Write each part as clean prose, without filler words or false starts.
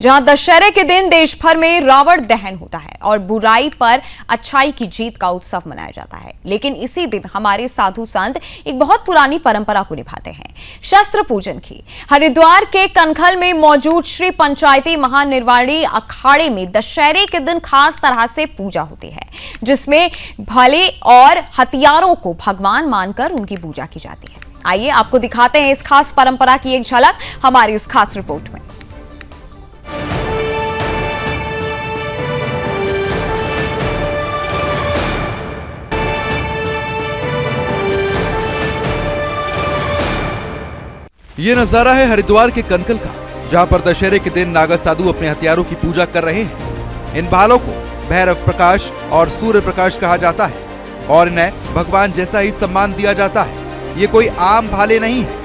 जहां दशहरे के दिन देश भर में रावण दहन होता है और बुराई पर अच्छाई की जीत का उत्सव मनाया जाता है, लेकिन इसी दिन हमारे साधु संत एक बहुत पुरानी परंपरा को निभाते हैं, शस्त्र पूजन की। हरिद्वार के कनखल में मौजूद श्री पंचायती महानिर्वाणी अखाड़े में दशहरे के दिन खास तरह से पूजा होती है, जिसमें भले और हथियारों को भगवान मानकर उनकी पूजा की जाती है। आइए आपको दिखाते हैं इस खास परंपरा की एक झलक हमारी इस खास रिपोर्ट में। ये नजारा है हरिद्वार के कनखल का, जहां पर दशहरे के दिन नागा साधु अपने हथियारों की पूजा कर रहे हैं। इन भालों को भैरव प्रकाश और सूर्य प्रकाश कहा जाता है और इन्हें भगवान जैसा ही सम्मान दिया जाता है। ये कोई आम भाले नहीं है।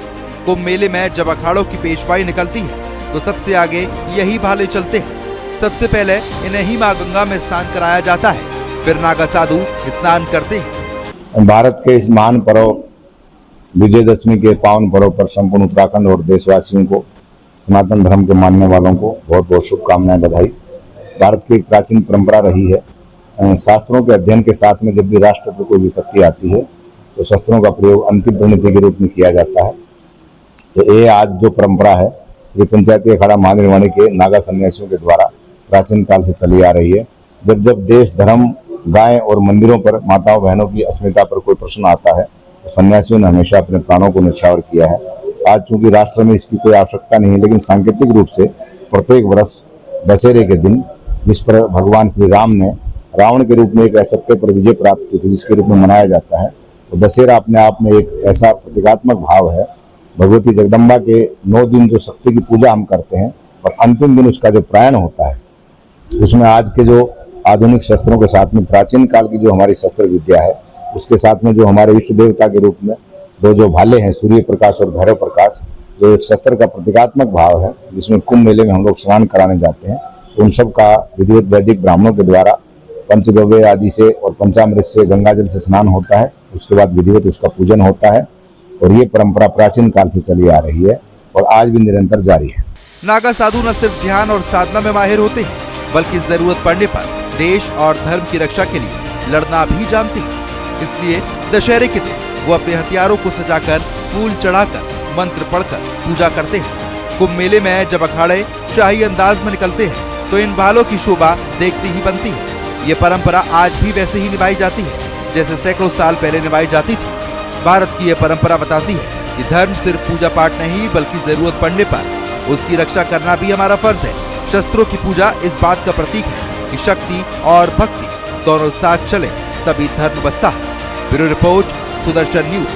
कुंभ मेले में जब अखाड़ों की पेशवाई निकलती है तो सबसे आगे यही भाले चलते हैं। सबसे पहले इन्हें ही मां गंगा में स्नान कराया जाता है, फिर नागा साधु स्नान करते हैं। भारत के इस महान पर्व विजयदशमी के पावन पर्व पर संपूर्ण उत्तराखंड और देशवासियों को, सनातन धर्म के मानने वालों को बहुत बहुत शुभकामनाएं, बधाई। भारत की एक प्राचीन परंपरा रही है। शास्त्रों के अध्ययन के साथ में जब भी राष्ट्र पर कोई विपत्ति आती है तो शस्त्रों का प्रयोग अंतिम परिणति के रूप में किया जाता है। तो ये आज जो परंपरा है श्री पंचायती अखाड़ा महानिर्वाणी के नागा सन्यासियों के द्वारा प्राचीन काल से चली आ रही है। जब जब देश, धर्म, गाय और मंदिरों पर माताओं बहनों की अस्मिता पर कोई प्रश्न आता है, सन्यासियों ने हमेशा अपने प्राणों को न्यौछावर किया है। आज चूंकि राष्ट्र में इसकी कोई आवश्यकता नहीं है, लेकिन सांकेतिक रूप से प्रत्येक वर्ष दशहरे के दिन, जिस पर भगवान श्री राम ने रावण के रूप में एक असत्य पर विजय प्राप्त की थी, जिसके रूप में मनाया जाता है, तो दशहरा अपने आप में एक ऐसा प्रतीकात्मक भाव है। भगवती जगदम्बा के 9 दिन जो शक्ति की पूजा हम करते हैं और अंतिम दिन उसका जो प्रयाण होता है, उसमें आज के जो आधुनिक शस्त्रों के साथ में प्राचीन काल की जो हमारी शस्त्र विद्या है, उसके साथ में जो हमारे इष्ट देवता के रूप में दो जो भाले हैं, सूर्य प्रकाश और भैरव प्रकाश, जो एक शस्त्र का प्रतीकात्मक भाव है, जिसमें कुंभ मेले में हम लोग स्नान कराने जाते हैं, तो उन सब का विधिवत वैदिक ब्राह्मणों के द्वारा पंचगव्य आदि से और पंचामृत से, गंगा जल से स्नान होता है। उसके बाद विधिवत उसका पूजन होता है और ये परंपरा प्राचीन काल से चली आ रही है और आज भी निरंतर जारी है। नागा साधु न सिर्फ ध्यान और साधना में माहिर होते हैं, बल्कि जरूरत पड़ने पर देश और धर्म की रक्षा के लिए लड़ना भी जानते हैं। इसलिए दशहरे के दिन वो अपने हथियारों को सजाकर, फूल चढ़ाकर, मंत्र पढ़कर पूजा करते हैं। कुंभ मेले में जब अखाड़े शाही अंदाज में निकलते हैं तो इन भालों की शोभा देखती ही बनती है। ये परंपरा आज भी वैसे ही निभाई जाती है जैसे सैकड़ों साल पहले निभाई जाती थी। भारत की यह परंपरा बताती है कि धर्म सिर्फ पूजा पाठ नहीं, बल्कि जरूरत पड़ने पर उसकी रक्षा करना भी हमारा फर्ज है। शस्त्रों की पूजा इस बात का प्रतीक है कि शक्ति और भक्ति दोनों साथ चले तभी धर्म बसता है। Bureau report, Sudarshan news.